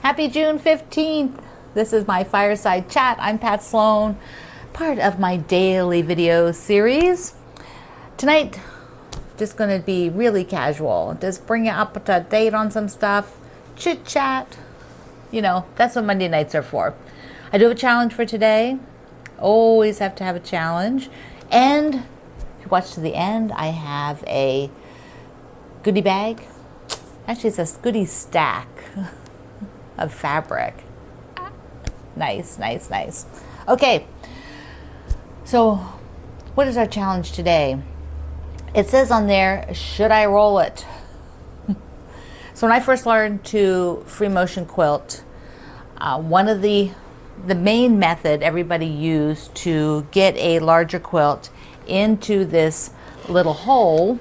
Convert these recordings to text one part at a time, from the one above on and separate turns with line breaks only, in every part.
Happy June 15th. This is my fireside chat. I'm Pat Sloan, part of my daily video series. Tonight, just going to be really casual. Just bring you up to date on some stuff, chit chat. You know, that's what Monday nights are for. I do have a challenge for today. Always have to have a challenge. And if you watch to the end, I have a goodie bag. Actually, it's a goodie stack of fabric. Nice, nice, nice. Okay, so what is our challenge today? It says on there, should I roll it? So when I first learned to free motion quilt, one of the main method everybody used to get a larger quilt into this little hole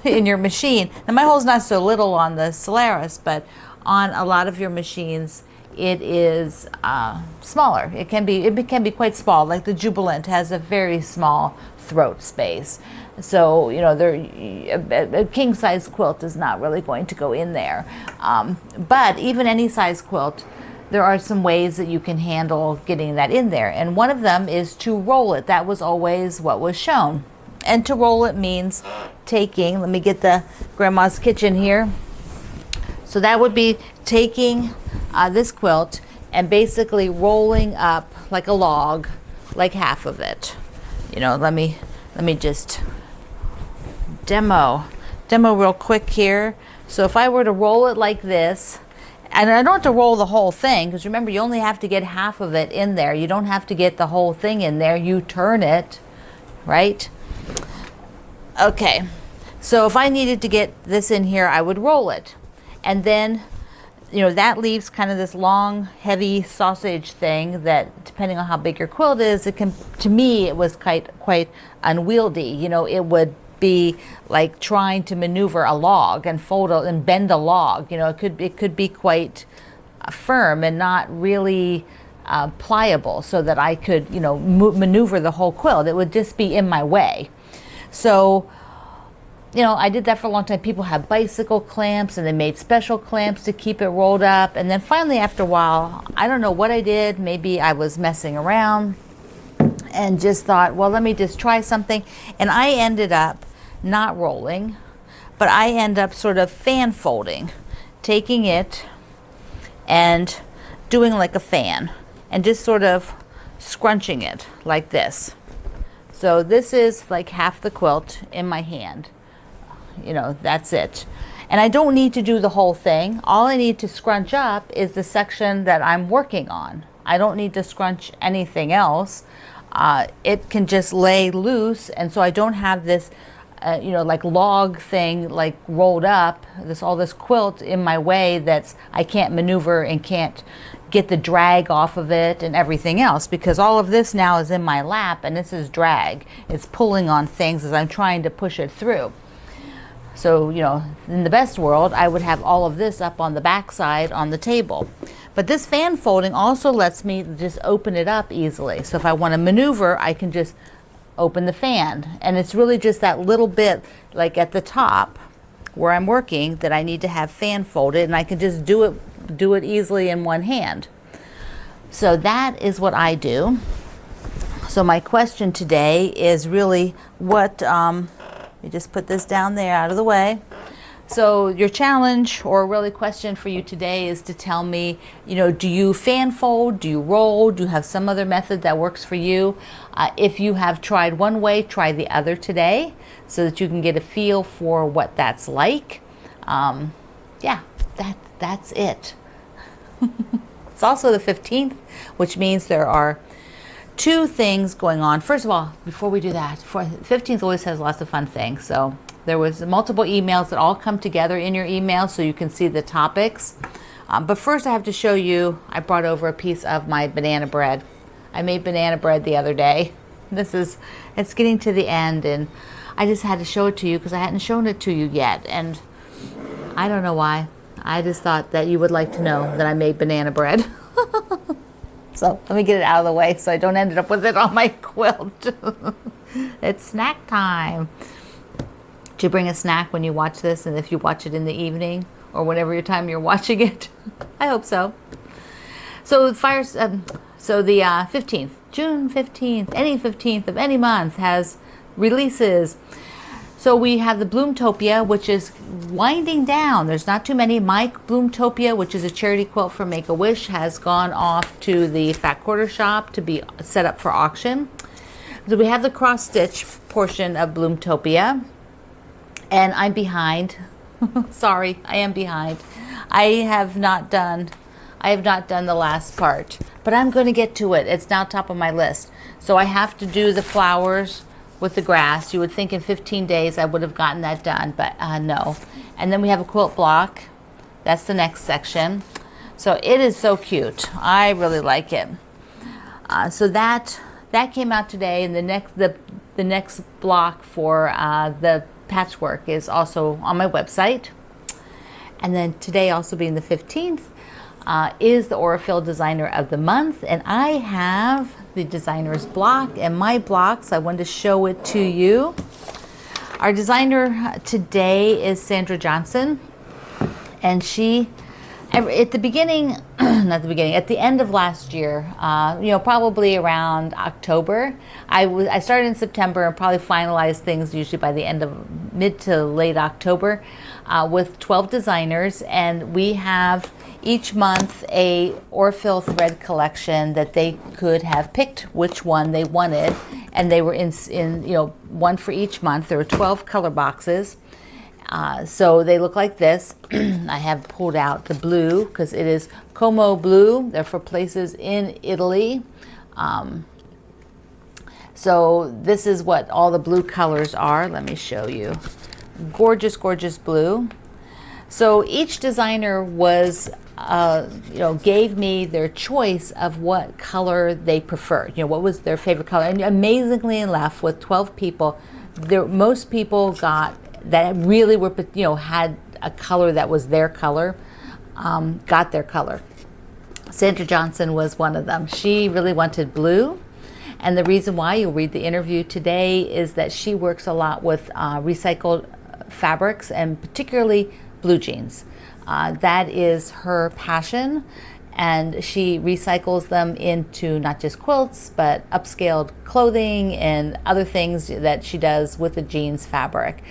in your machine. Now my hole's not so little on the Solaris, but on a lot of your machines it is smaller. It can be quite small. Like the Jubilant has a very small throat space. So, you know, a king size quilt is not really going to go in there. But even any size quilt, there are some ways that you can handle getting that in there. And one of them is to roll it. That was always what was shown. And to roll it means taking, let me get the grandma's kitchen here. So that would be taking this quilt and basically rolling up like a log, like half of it. You know, let me just demo real quick here. So if I were to roll it like this, and I don't have to roll the whole thing, because remember, you only have to get half of it in there. You don't have to get the whole thing in there. You turn it, right? Okay, so if I needed to get this in here, I would roll it. And then, you know, that leaves kind of this long, heavy sausage thing that, depending on how big your quilt is, it can, to me, it was quite unwieldy. You know, it would be like trying to maneuver a log and and bend a log. You know, it could be quite firm and not really pliable, so that I could, you know, maneuver the whole quilt. It would just be in my way. So, you know, I did that for a long time. People had bicycle clamps, and they made special clamps to keep it rolled up. And then finally, after a while, I don't know what I did. Maybe I was messing around and just thought, well, let me just try something. And I ended up not rolling, but I end up sort of fan folding, taking it and doing like a fan and just sort of scrunching it like this. So this is like half the quilt in my hand. You know, that's it. And I don't need to do the whole thing. All I need to scrunch up is the section that I'm working on. I don't need to scrunch anything else. It can just lay loose, and so I don't have this you know, like log thing like rolled up, all this quilt in my way that's I can't maneuver and can't get the drag off of it and everything else, because all of this now is in my lap and this is drag. It's pulling on things as I'm trying to push it through. So, you know, in the best world, I would have all of this up on the back side on the table. But this fan folding also lets me just open it up easily. So if I want to maneuver, I can just open the fan. And it's really just that little bit, like at the top where I'm working, that I need to have fan folded, and I can just do it easily in one hand. So that is what I do. So my question today is really what, let me just put this down there out of the way. So your challenge, or really question for you today, is to tell me, you know, do you fan fold? Do you roll? Do you have some other method that works for you? If you have tried one way, try the other today, so that you can get a feel for what that's like. Yeah, that's it. It's also the 15th, which means there are two things going on. First of all, before we do that, 15th always has lots of fun things. So there was multiple emails that all come together in your email so you can see the topics. But first I have to show you, I brought over a piece of my banana bread. I made banana bread the other day. It's getting to the end, and I just had to show it to you because I hadn't shown it to you yet. And I don't know why. I just thought that you would like to know that I made banana bread. So let me get it out of the way so I don't end up with it on my quilt. It's snack time. Do you bring a snack when you watch this, and if you watch it in the evening or whatever your time you're watching it? I hope so. So so the 15th, June 15th, any 15th of any month has releases. So we have the Bloomtopia, which is winding down. There's not too many. My Bloomtopia, which is a charity quilt for Make-A-Wish, has gone off to the Fat Quarter Shop to be set up for auction. So we have the cross stitch portion of Bloomtopia, and I'm behind. Sorry, I am behind. I have not done the last part, but I'm going to get to it. It's now top of my list. So I have to do the flowers with the grass. You would think in 15 days I would have gotten that done, but no. And then we have a quilt block. That's the next section. So it is so cute. I really like it. So that came out today, and the next block for the patchwork is also on my website. And then today, also being the 15th, is the Aurifil Designer of the Month, and I have the designer's block and my blocks. I wanted to show it to you. Our designer today is Sandra Johnson, and she, at the beginning, not the beginning, at the end of last year, probably around October. I started in September and probably finalized things usually by the end of mid to late October with 12 designers, and we have each month a Aurifil thread collection that they could have picked which one they wanted, and they were in one for each month. There were 12 color boxes. So they look like this. I have pulled out the blue because it is Como blue. They're for places in Italy. So this is what all the blue colors are. Let me show you. Gorgeous, gorgeous blue. So each designer was, gave me their choice of what color they preferred. What was their favorite color. And amazingly enough, with 12 people, most people got that really were, had a color that was their color, got their color. Sandra Johnson was one of them. She really wanted blue. And the reason why, you'll read the interview today, is that she works a lot with recycled fabrics, and particularly blue jeans. That is her passion, and she recycles them into not just quilts, but upscaled clothing and other things that she does with the jeans fabric.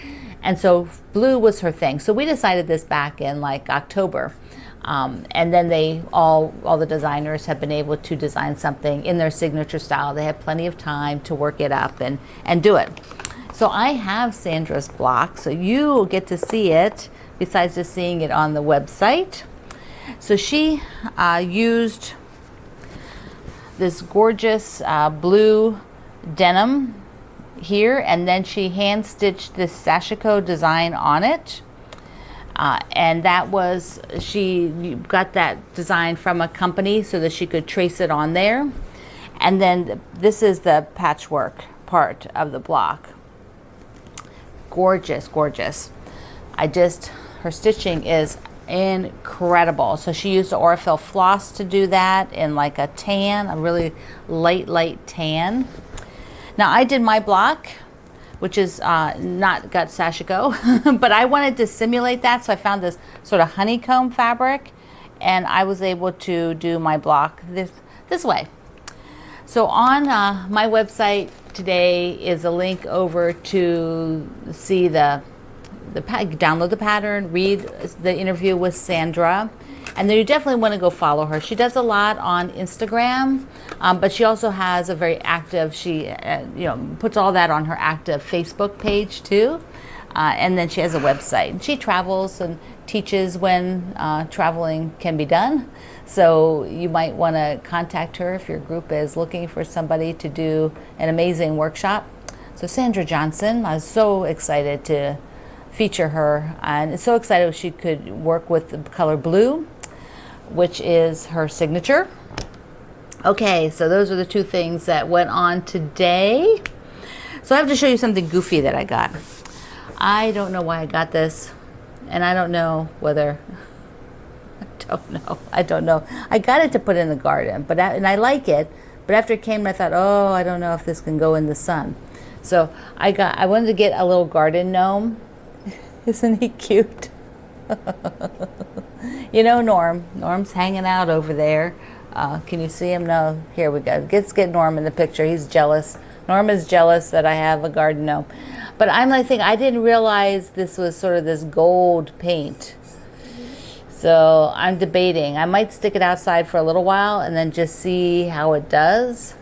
And so blue was her thing. So we decided this back in like October. And then all the designers have been able to design something in their signature style. They have plenty of time to work it up and do it. So I have Sandra's block, so you will get to see it besides just seeing it on the website. So she used this gorgeous blue denim here, and then she hand stitched this sashiko design on it. And that was, she got that design from a company so that she could trace it on there. And then this is the patchwork part of the block. Gorgeous, gorgeous. Her stitching is incredible. So she used the Aurifil floss to do that in like a tan, a really light tan. Now I did my block, which is not got sashiko, but I wanted to simulate that, so I found this sort of honeycomb fabric, and I was able to do my block this way. So on my website today is a link over to see download the pattern, read the interview with Sandra, and then you definitely want to go follow her. She does a lot on Instagram, but she also has a very active, she puts all that on her active Facebook page too, and then she has a website. She travels and teaches when traveling can be done, so you might want to contact her if your group is looking for somebody to do an amazing workshop. So Sandra Johnson, I was so excited to feature her, and so excited she could work with the color blue, which is her signature. Okay, so those are the two things that went on today. So I have to show you something goofy that I got. I don't know why I got this, and I don't know whether, I don't know. I got it to put in the garden, and I like it, but after it came, I thought, oh, I don't know if this can go in the sun. So I wanted to get a little garden gnome. Isn't he cute? Norm's hanging out over there. Can you see him? No. Here we go. Let's get Norm in the picture. He's jealous. Norm is jealous that I have a garden gnome. But I'm like thinking, I didn't realize this was sort of this gold paint. So I'm debating. I might stick it outside for a little while and then just see how it does.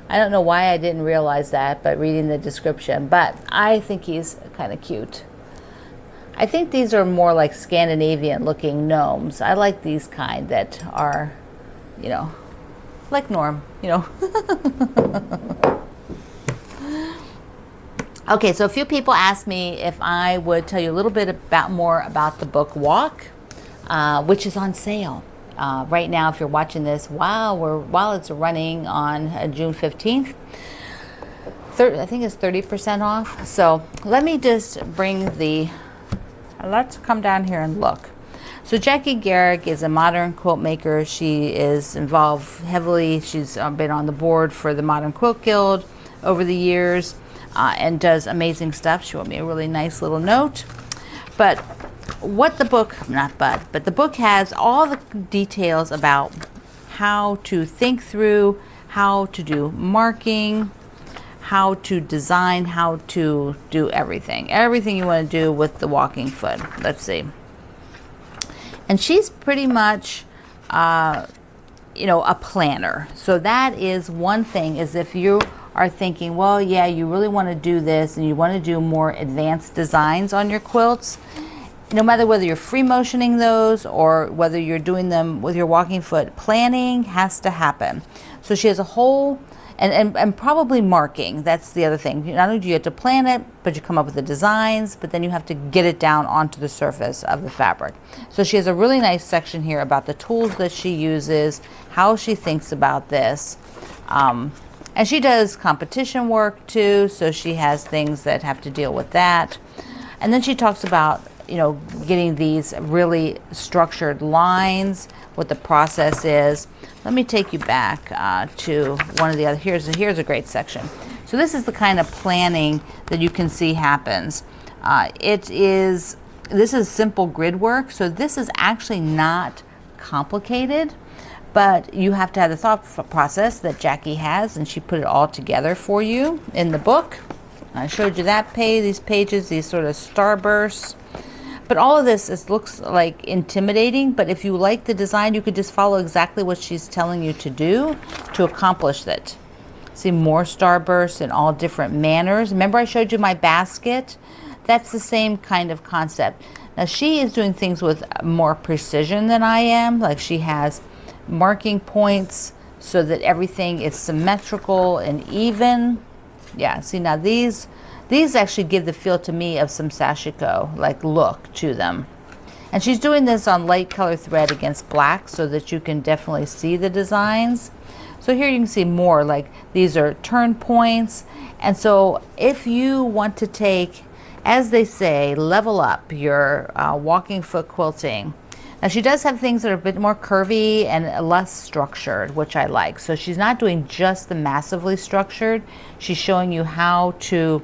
I don't know why I didn't realize that, but reading the description. But I think he's kind of cute. I think these are more like Scandinavian looking gnomes. I like these kind that are, you know, like Norm, you know. Okay, so a few people asked me if I would tell you a little bit more about the book Walk, which is on sale. Right now, if you're watching this while it's running on June 15th, I think it's 30% off. So let me just bring let's come down here and look. So Jackie Garrick is a modern quilt maker. She is involved heavily. She's been on the board for the Modern Quilt Guild over the years and does amazing stuff. She wrote me a really nice little note. But the book has all the details about how to think through, how to do marking, how to design, how to do everything you want to do with the walking foot. Let's see. And she's pretty much, you know, a planner. So that is one thing, is if you are thinking, well, yeah, you really want to do this and you want to do more advanced designs on your quilts, no matter whether you're free motioning those or whether you're doing them with your walking foot, planning has to happen. So she has a whole, and probably marking. That's the other thing. Not only do you have to plan it, but you come up with the designs, but then you have to get it down onto the surface of the fabric. So she has a really nice section here about the tools that she uses, how she thinks about this. And she does competition work too, so she has things that have to deal with that. And then she talks about, you know, getting these really structured lines, what the process is. Let me take you back to one of the other. Here's a great section. So this is the kind of planning that you can see happens. This is simple grid work, so this is actually not complicated, but you have to have the thought process that Jackie has, and she put it all together for you in the book. I showed you that these pages, these sort of starbursts. But all of this looks like intimidating, but if you like the design, you could just follow exactly what she's telling you to do to accomplish it. See, more starbursts in all different manners. Remember I showed you my basket? That's the same kind of concept. Now she is doing things with more precision than I am. Like she has marking points so that everything is symmetrical and even. Yeah, see now these actually give the feel to me of some sashiko, like look to them. And she's doing this on light color thread against black so that you can definitely see the designs. So here you can see more, like these are turn points. And so if you want to take, as they say, level up your walking foot quilting. Now she does have things that are a bit more curvy and less structured, which I like. So she's not doing just the massively structured. She's showing you how to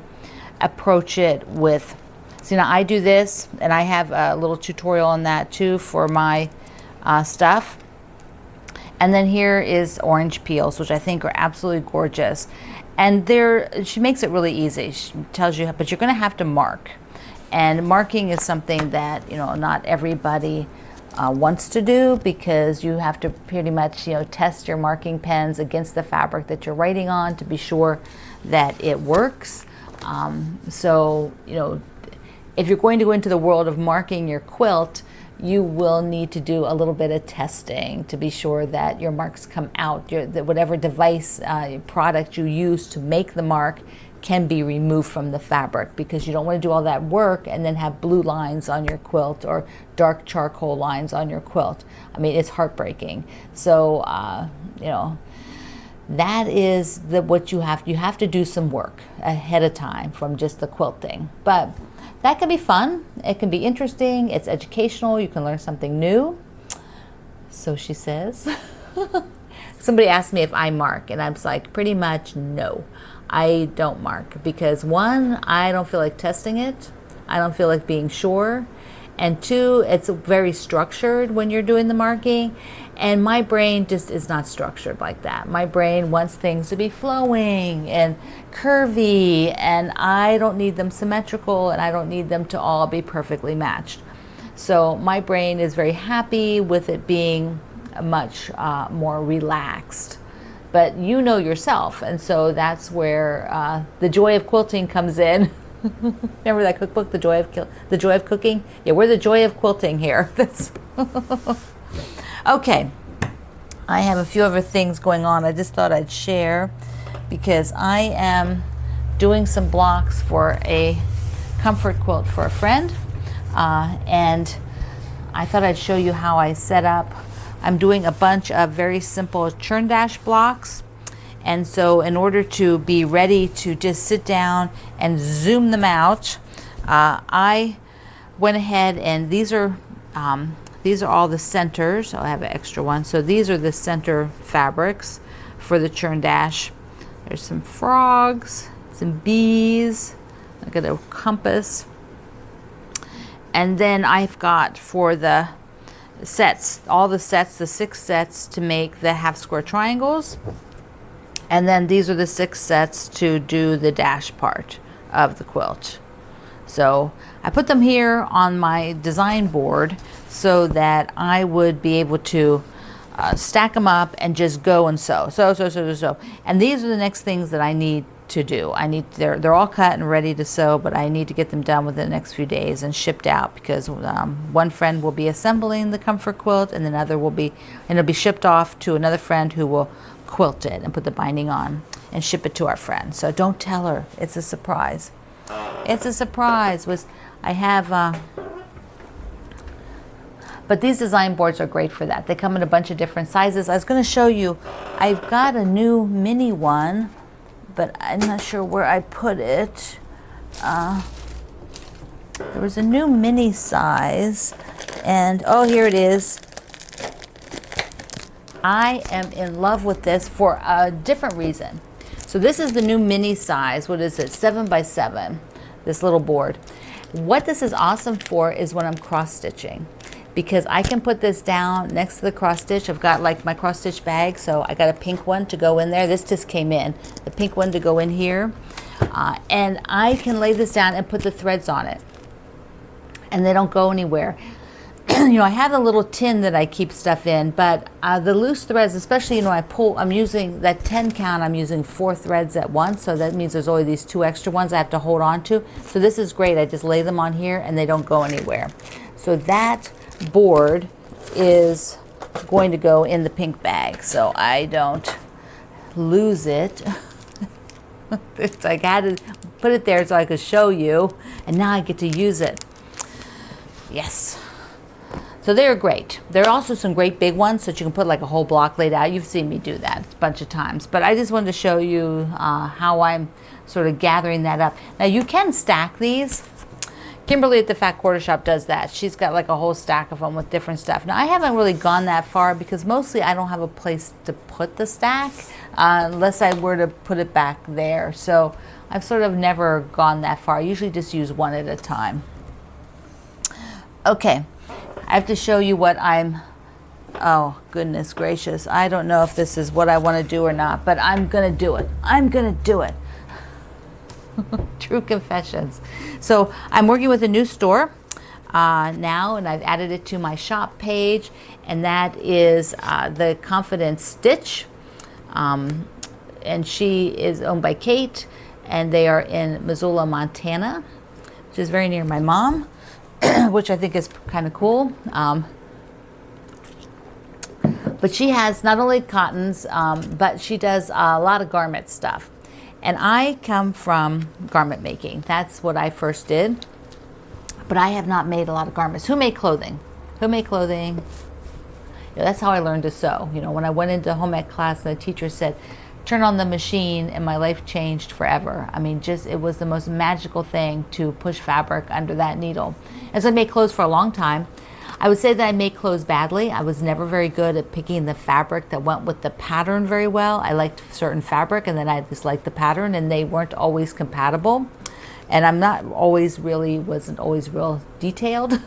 approach it with, see now I do this and I have a little tutorial on that too for my stuff. And then here is orange peels, which I think are absolutely gorgeous. And she makes it really easy. She tells you, but you're going to have to mark. And marking is something that, you know, not everybody wants to do, because you have to pretty much, you know, test your marking pens against the fabric that you're writing on to be sure that it works. So, you know, if you're going to go into the world of marking your quilt, you will need to do a little bit of testing to be sure that your marks come out. Whatever device, product you use to make the mark can be removed from the fabric, because you don't want to do all that work and then have blue lines on your quilt or dark charcoal lines on your quilt. I mean, it's heartbreaking. So, you know, that is what you have to do some work ahead of time from just the quilting. But that can be fun. It can be interesting. It's educational. You can learn something new. So she says. Somebody asked me if I mark, and I'm like, pretty much no. I don't mark because, one, I don't feel like testing it. I don't feel like being sure. and 2, it's very structured when you're doing the marking, and my brain just is not structured like that. My brain wants things to be flowing and curvy, and I don't need them symmetrical, and I don't need them to all be perfectly matched. So my brain is very happy with it being much more relaxed. But you know yourself, and so that's where the joy of quilting comes in. Remember that cookbook, The Joy of Cooking? Yeah, we're the joy of quilting here. Okay, I have a few other things going on. I just thought I'd share because I am doing some blocks for a comfort quilt for a friend, and I thought I'd show you how I set up. I'm doing a bunch of very simple churn dash blocks. And so in order to be ready to just sit down and zoom them out, I went ahead and these are all the centers. I'll have an extra one. So these are the center fabrics for the churn dash. There's some frogs, some bees, look at a compass. And then I've got for the sets, all the sets, the 6 sets to make the half square triangles. And then these are the 6 sets to do the dash part of the quilt. So I put them here on my design board so that I would be able to stack them up and just go and sew. So. And these are the next things that I need to do. They're all cut and ready to sew, but I need to get them done within the next few days and shipped out because one friend will be assembling the comfort quilt, and it'll be shipped off to another friend who will quilt it and put the binding on and ship it to our friend. So don't tell her, it's a surprise. It's a surprise. I have but these design boards are great for that. They come in a bunch of different sizes. I was going to show you, I've got a new mini one, but I'm not sure where I put it. There was a new mini size, and oh, here it is. I am in love with this for a different reason. So this is the new mini size. What is it? 7 by 7, this little board. What this is awesome for is when I'm cross stitching, because I can put this down next to the cross stitch. I've got like my cross stitch bag, so I got a pink one to go in there. This just came in, the pink one to go in here. And I can lay this down and put the threads on it, and they don't go anywhere. You know, I have a little tin that I keep stuff in, but the loose threads, especially, you know, I'm using that 10 count, I'm using 4 threads at once, so that means there's only these 2 extra ones I have to hold on to. So this is great. I just lay them on here and they don't go anywhere. So that board is going to go in the pink bag so I don't lose it. It's like I had to put it there so I could show you, and now I get to use it. Yes. So they're great. There are also some great big ones that you can put like a whole block laid out. You've seen me do that a bunch of times, but I just wanted to show you how I'm sort of gathering that up. Now you can stack these. Kimberly at the Fat Quarter Shop does that. She's got like a whole stack of them with different stuff. Now I haven't really gone that far because mostly I don't have a place to put the stack unless I were to put it back there. So I've sort of never gone that far. I usually just use one at a time. Okay. I have to show you what oh goodness gracious, I don't know if this is what I want to do or not, but I'm gonna do it. I'm gonna do it. True confessions. So I'm working with a new store now, and I've added it to my shop page, and that is the Confidence Stitch, and she is owned by Kate, and they are in Missoula, Montana, which is very near my mom. Which I think is kind of cool. But she has not only cottons, but she does a lot of garment stuff. And I come from garment making. That's what I first did. But I have not made a lot of garments. Who made clothing? Who made clothing? You know, that's how I learned to sew. You know, when I went into home ec class and the teacher said, turn on the machine, and my life changed forever. I mean, just it was the most magical thing to push fabric under that needle. As I made clothes for a long time, I would say that I made clothes badly. I was never very good at picking the fabric that went with the pattern very well. I liked certain fabric, and then I disliked the pattern, and they weren't always compatible. And I'm not always really, wasn't always real detailed.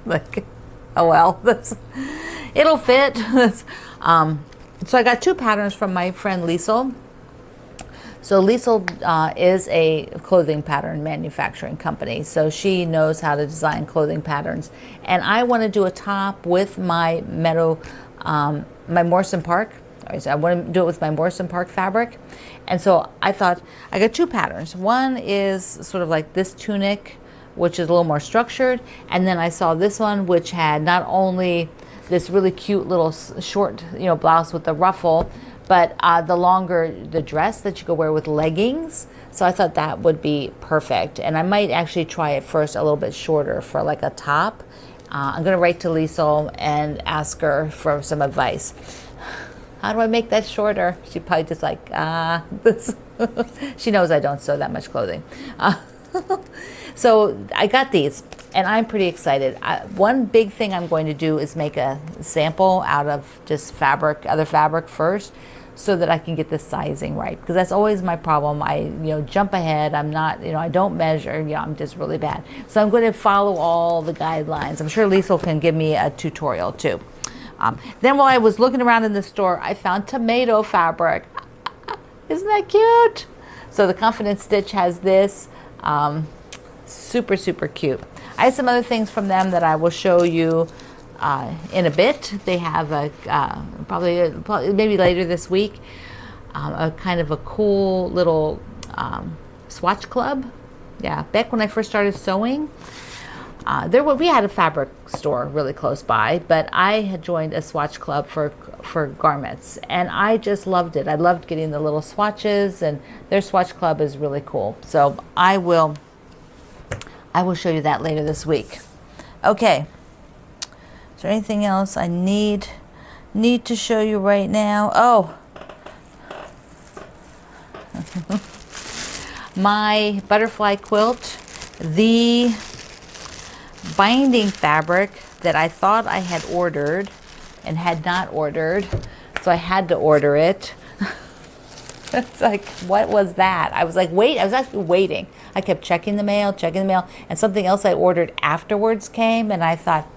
Like, oh well, it'll fit. So I got two patterns from my friend Liesel. So Liesel is a clothing pattern manufacturing company. So she knows how to design clothing patterns. And I want to do a top with my my Morrison Park. I want to do it with my Morrison Park fabric. And so I thought, I got two patterns. One is sort of like this tunic, which is a little more structured. And then I saw this one, which had not only this really cute little short, blouse with the ruffle, but the dress that you could wear with leggings. So I thought that would be perfect. And I might actually try it first a little bit shorter for like a top. I'm going to write to Liesel and ask her for some advice. How do I make that shorter? She'd probably just like, this. She knows I don't sew that much clothing. So I got these, and I'm pretty excited. One big thing I'm going to do is make a sample out of just other fabric first, so that I can get the sizing right. Because that's always my problem. I jump ahead. I'm not, I don't measure. I'm just really bad. So I'm going to follow all the guidelines. I'm sure Liesel can give me a tutorial too. Then while I was looking around in the store, I found tomato fabric. Isn't that cute? So the Confidence Stitch has this. Super, super cute. I have some other things from them that I will show you in a bit. They have a probably maybe later this week, a kind of a cool little swatch club. Yeah, back when I first started sewing, we had a fabric store really close by, but I had joined a swatch club for garments, and I just loved it. I loved getting the little swatches, and their swatch club is really cool. So I will show you that later this week. Okay. Is there anything else I need to show you right now? Oh. My butterfly quilt, the binding fabric that I thought I had ordered and had not ordered, so I had to order it. It's like, what was that? I was like, I was actually waiting. I kept checking the mail, and something else I ordered afterwards came, and I thought,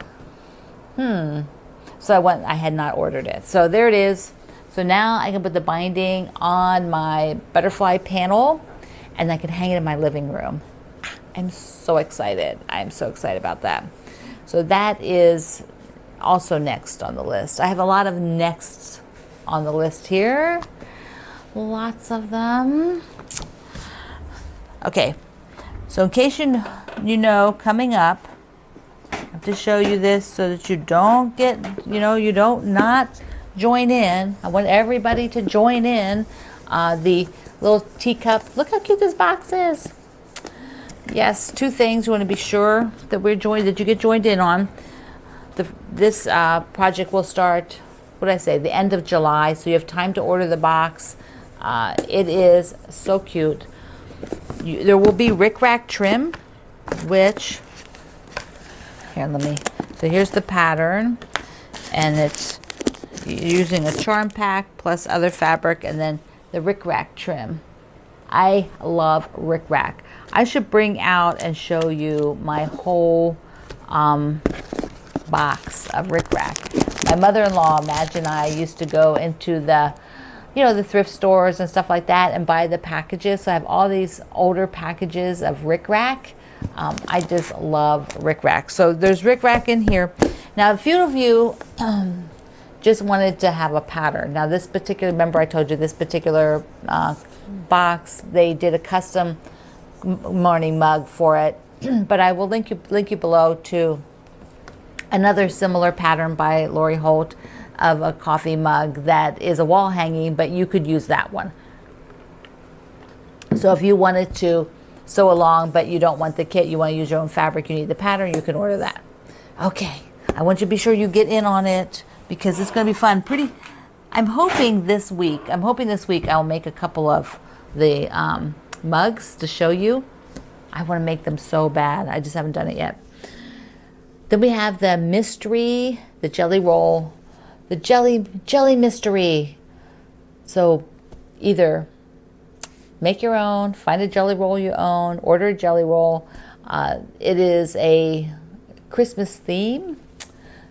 So I had not ordered it. So there it is. So now I can put the binding on my butterfly panel, and I can hang it in my living room. I'm so excited. I'm so excited about that. So that is also next on the list. I have a lot of nexts on the list here. Lots of them. Okay, so in case you know, coming up, I have to show you this so that you don't get, you don't not join in. I want everybody to join in. The little teacup. Look how cute this box is. Yes, two things you want to be sure that you get joined in on. This project will start, what did I say, the end of July, so you have time to order the box. It is so cute. There will be rickrack trim, which, so here's the pattern, and it's using a charm pack plus other fabric, and then the rickrack trim. I love rickrack. I should bring out and show you my whole box of rickrack. My mother-in-law, Madge, and I used to go into the thrift stores and stuff like that and buy the packages. So I have all these older packages of rickrack. I just love rickrack. So there's rickrack in here. Now, a few of you just wanted to have a pattern. Now, this particular, remember I told you this particular box, they did a custom morning mug for it. But I will link you below to another similar pattern by Lori Holt of a coffee mug that is a wall hanging, but you could use that one. So if you wanted to sew along, but you don't want the kit, you want to use your own fabric, you need the pattern, you can order that. Okay, I want you to be sure you get in on it because it's going to be fun. I'm hoping this week I'll make a couple of the mugs to show you. I want to make them so bad. I just haven't done it yet. Then we have the mystery, the jelly roll, the jelly mystery. So either make your own, find a jelly roll you own, order a jelly roll. It is a Christmas theme.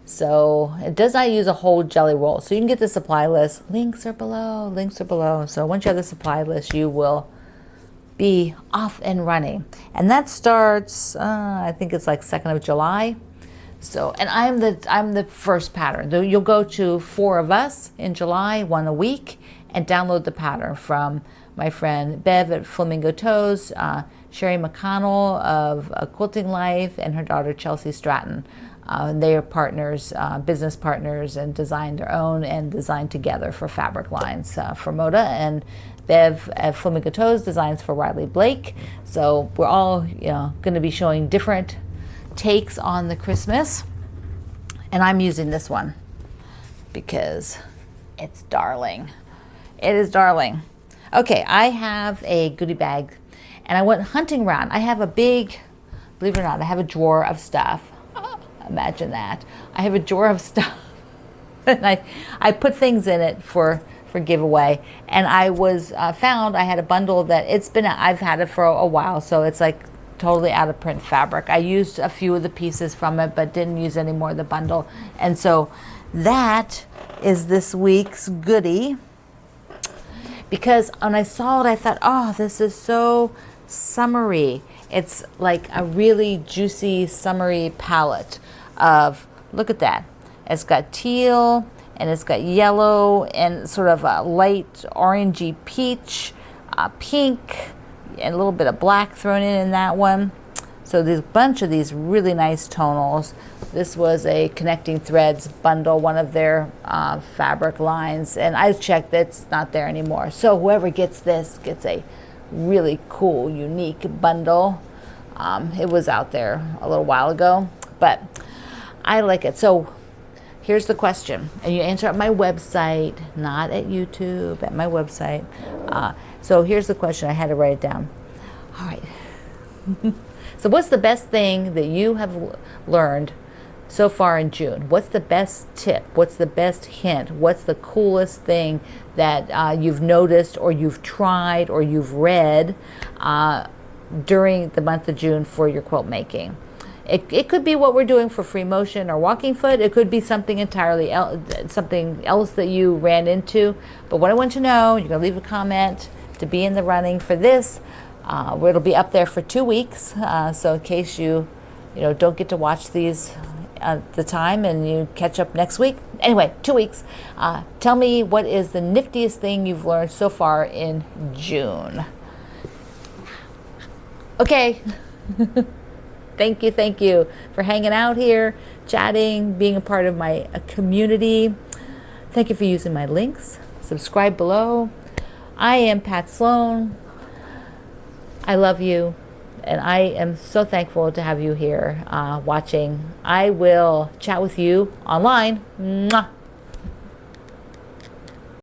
So it does not use a whole jelly roll. So you can get the supply list. Links are below. Links are below. So once you have the supply list, you will be off and running. And that starts, I think it's like 2nd of July. So, and I'm the first pattern. You'll go to 4 of us in July, 1 a week, and download the pattern from my friend Bev at Flamingo Toes, Sherry McConnell of Quilting Life, and her daughter Chelsea Stratton. They are partners, business partners, and designed their own and designed together for fabric lines for Moda. And Bev at Flamingo Toes designs for Riley Blake. So we're all going to be showing different takes on the Christmas. And I'm using this one because it's darling. It is darling. Okay, I have a goodie bag and I went hunting around. I have a big, believe it or not, I have a drawer of stuff. Imagine that. I have a drawer of stuff and I put things in it for giveaway. And I was found, I had a bundle that I've had it for a while, so it's like totally out of print fabric. I used a few of the pieces from it, but didn't use any more of the bundle. And so that is this week's goodie. Because when I saw it, I thought, oh, this is so summery. It's like a really juicy, summery palette of, look at that. It's got teal, and it's got yellow, and sort of a light orangey peach, pink, and a little bit of black thrown in that one. So there's a bunch of these really nice tonals. This was a Connecting Threads bundle, one of their fabric lines, and I checked, it's not there anymore. So whoever gets this gets a really cool, unique bundle. It was out there a little while ago, but I like it. So here's the question, and you answer at my website, not at YouTube, at my website. So here's the question. I had to write it down. All right. So what's the best thing that you have learned so far in June? What's the best tip? What's the best hint? What's the coolest thing that you've noticed or you've tried or you've read during the month of June for your quilt making? It could be what we're doing for free motion or walking foot. It could be something entirely else, something else that you ran into. But what I want to know, you're going to leave a comment to be in the running for this. It'll be up there for 2 weeks. So in case you don't get to watch these at the time and you catch up next week. Anyway, 2 weeks. Tell me, what is the niftiest thing you've learned so far in June? Okay. Thank you for hanging out here, chatting, being a part of my community. Thank you for using my links. Subscribe below. I am Pat Sloan. I love you, and I am so thankful to have you here watching. I will chat with you online. Mwah.